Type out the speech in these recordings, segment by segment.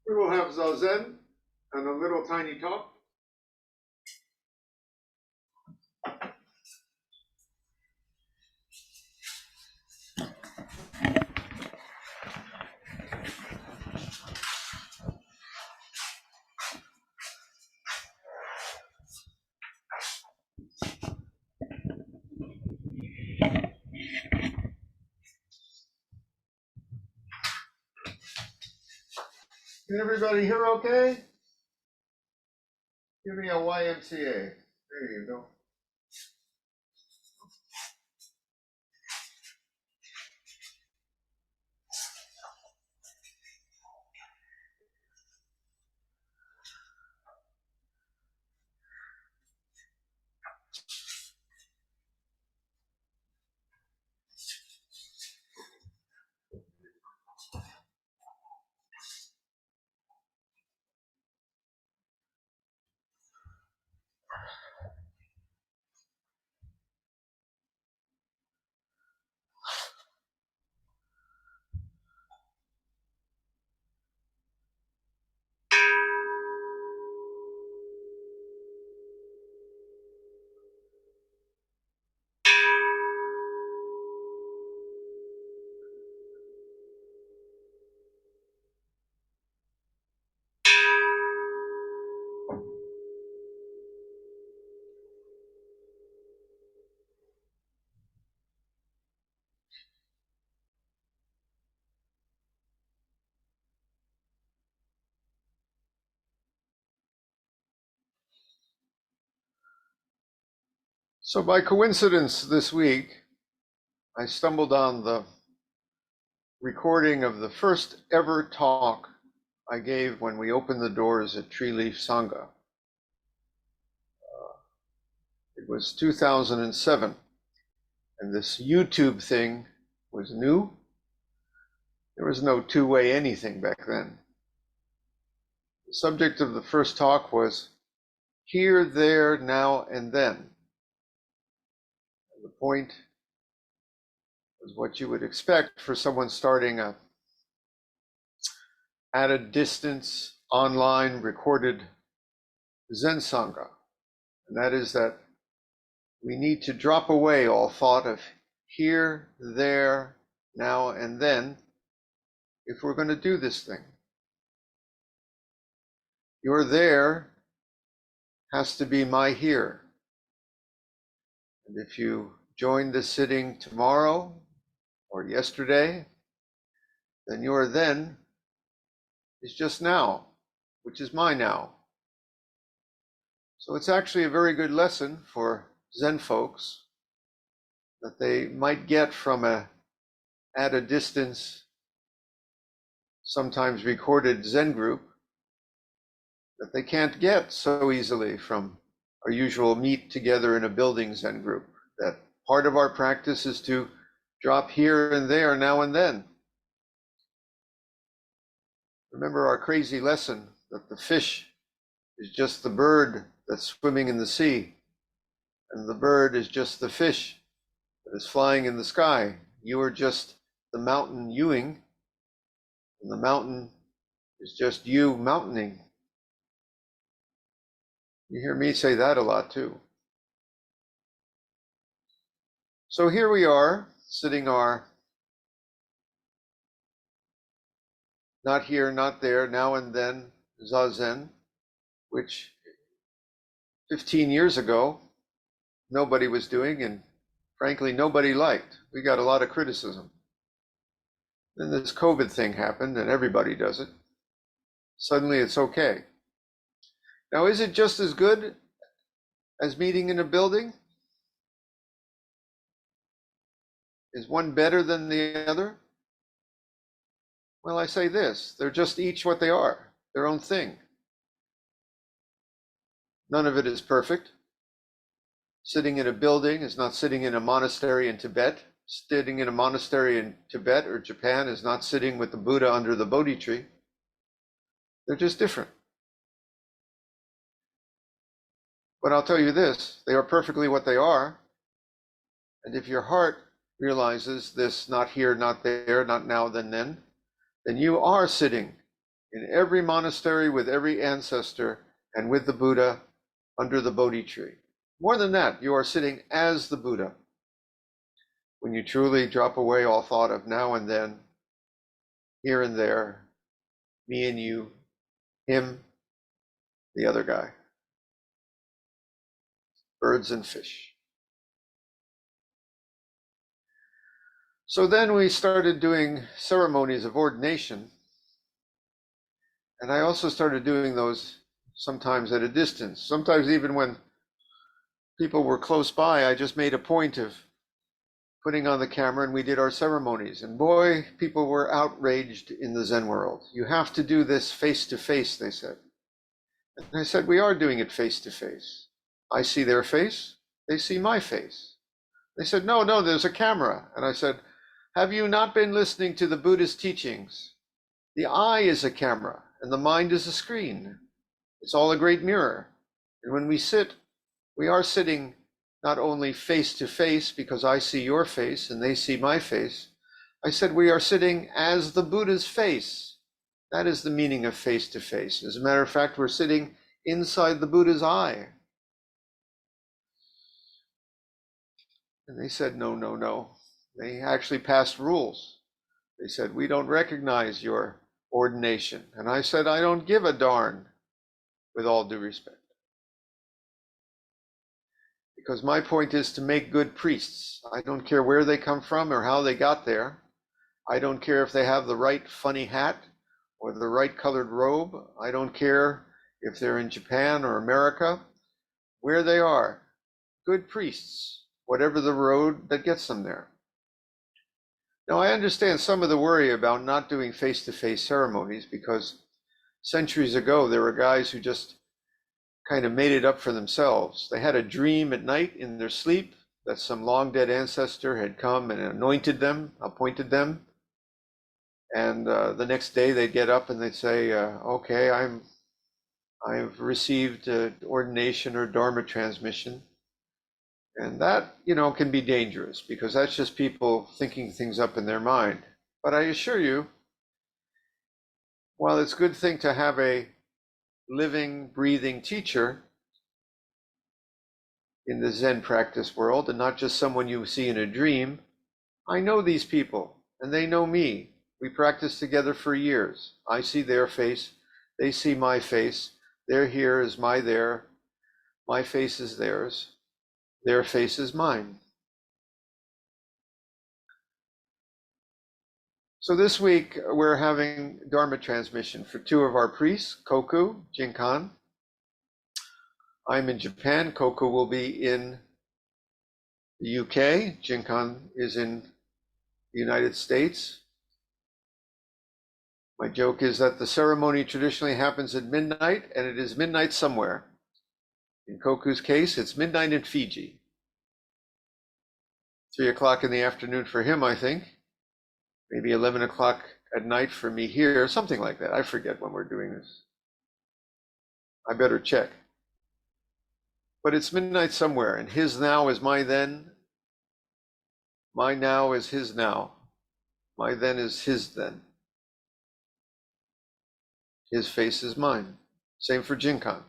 We will have Zazen and a little tiny talk. Can everybody hear okay? Give me a YMCA. There you go. So by coincidence this week, I stumbled on the recording of the first ever talk I gave when we opened the doors at Treeleaf Sangha. It was 2007, and this YouTube thing was new. There was no two-way anything back then. The subject of the first talk was here, there, now, and then. And the point was what you would expect for someone starting at a distance, online, recorded Zen Sangha. And that is that we need to drop away all thought of here, there, now, and then if we're going to do this thing. Your there has to be my here. And if you join the sitting tomorrow or yesterday, then your then is just now, which is my now. So it's actually a very good lesson for Zen folks that they might get from at a distance, sometimes recorded Zen group that they can't get so easily from our usual meet together in a building Zen group. That part of our practice is to drop here and there, now and then. Remember our crazy lesson that the fish is just the bird that's swimming in the sea, and the bird is just the fish that is flying in the sky. You are just the mountain youing, and the mountain is just you mountaining. You hear me say that a lot too. So here we are, sitting our not here, not there, now and then Zazen, which 15 years ago, nobody was doing, and frankly, nobody liked. We got a lot of criticism. Then this COVID thing happened, and everybody does it. Suddenly it's okay. Now, is it just as good as meeting in a building? Is one better than the other? Well, I say this, they're just each what they are, their own thing. None of it is perfect. Sitting in a building is not sitting in a monastery in Tibet. Sitting in a monastery in Tibet or Japan is not sitting with the Buddha under the Bodhi tree. They're just different. But I'll tell you this, they are perfectly what they are. And if your heart realizes this not here, not there, not now, then you are sitting in every monastery, with every ancestor, and with the Buddha under the Bodhi tree. More than that, you are sitting as the Buddha. When you truly drop away all thought of now and then, here and there, me and you, him, the other guy, birds and fish. So then we started doing ceremonies of ordination, and I also started doing those sometimes at a distance. Sometimes even when people were close by, I just made a point of putting on the camera and we did our ceremonies. And boy, people were outraged in the Zen world. You have to do this face to face, they said. And I said, we are doing it face to face. I see their face, they see my face. They said, no, there's a camera. And I said, have you not been listening to the Buddha's teachings? The eye is a camera and the mind is a screen. It's all a great mirror. And when we sit, we are sitting not only face to face because I see your face and they see my face. I said we are sitting as the Buddha's face. That is the meaning of face to face. As a matter of fact, we're sitting inside the Buddha's eye. And they said, no. They actually passed rules. They said, we don't recognize your ordination. And I said, I don't give a darn, with all due respect. Because my point is to make good priests. I don't care where they come from or how they got there. I don't care if they have the right funny hat or the right colored robe. I don't care if they're in Japan or America. Where they are, good priests, whatever the road that gets them there. Now, I understand some of the worry about not doing face-to-face ceremonies because centuries ago, there were guys who just kind of made it up for themselves. They had a dream at night in their sleep that some long dead ancestor had come and anointed them, appointed them. And the next day they'd get up and they'd say, okay, I've received ordination or Dharma transmission. And that, can be dangerous because that's just people thinking things up in their mind. But I assure you, while it's a good thing to have a living, breathing teacher in the Zen practice world and not just someone you see in a dream, I know these people and they know me. We practiced together for years. I see their face, they see my face. Their here is my there, my face is theirs, their face is mine. So this week we're having Dharma transmission for two of our priests, Koku, Jinkan. I'm in Japan, Koku will be in the UK, Jinkan is in the United States. My joke is that the ceremony traditionally happens at midnight, and it is midnight somewhere. In Koku's case, it's midnight in Fiji. 3 o'clock in the afternoon for him, I think. Maybe 11 o'clock at night for me here, something like that. I forget when we're doing this. I better check. But it's midnight somewhere, and his now is my then. My now is his now. My then is his then. His face is mine. Same for Jinkan.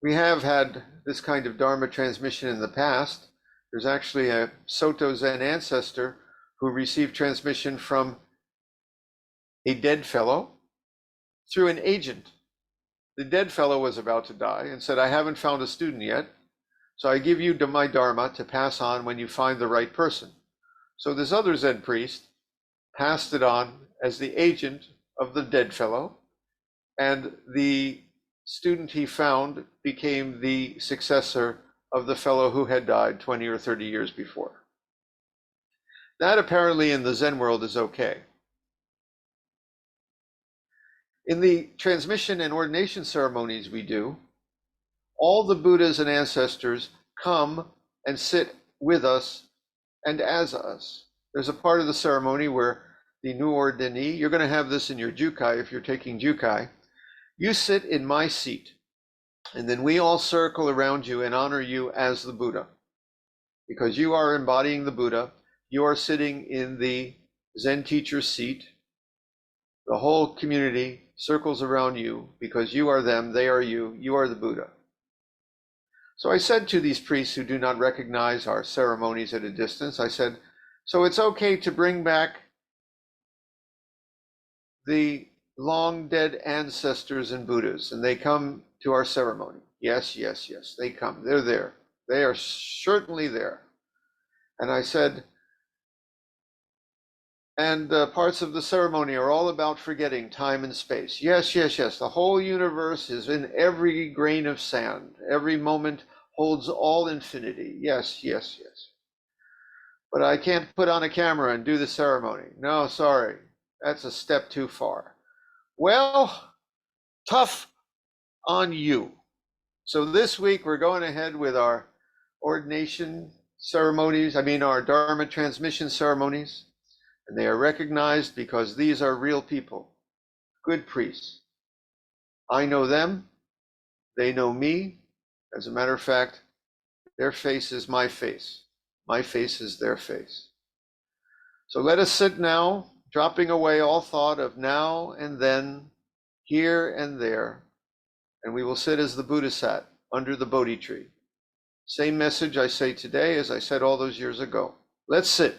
We have had this kind of Dharma transmission in the past. There's actually a Soto Zen ancestor who received transmission from a dead fellow through an agent. The dead fellow was about to die and said, I haven't found a student yet, so I give you my Dharma to pass on when you find the right person. So this other Zen priest passed it on as the agent of the dead fellow, and the student he found became the successor of the fellow who had died 20 or 30 years before. That apparently in the Zen world is okay. In the transmission and ordination ceremonies we do, all the Buddhas and ancestors come and sit with us and as us. There's a part of the ceremony where the new ordinee, you're going to have this in your Jukai if you're taking Jukai, you sit in my seat, and then we all circle around you and honor you as the Buddha, because you are embodying the Buddha. you are sitting in the Zen teacher's seat. The whole community circles around you because you are them, they are you, you are the Buddha. So I said to these priests who do not recognize our ceremonies at a distance, I said, so it's okay to bring back the long dead ancestors and Buddhas, and they come to our ceremony. Yes, yes, yes, they come. They're there. They are certainly there. And I said, and parts of the ceremony are all about forgetting time and space. Yes, yes, yes. The whole universe is in every grain of sand. Every moment holds all infinity. Yes, yes, yes. But I can't put on a camera and do the ceremony. No, sorry. That's a step too far. Well, tough on you. So this week we're going ahead with our ordination ceremonies, our Dharma transmission ceremonies. And they are recognized because these are real people, good priests. I know them, they know me. As a matter of fact, their face is my face. My face is their face. So let us sit now, dropping away all thought of now and then, here and there, and we will sit as the Buddha sat under the Bodhi tree. Same message I say today as I said all those years ago. Let's sit.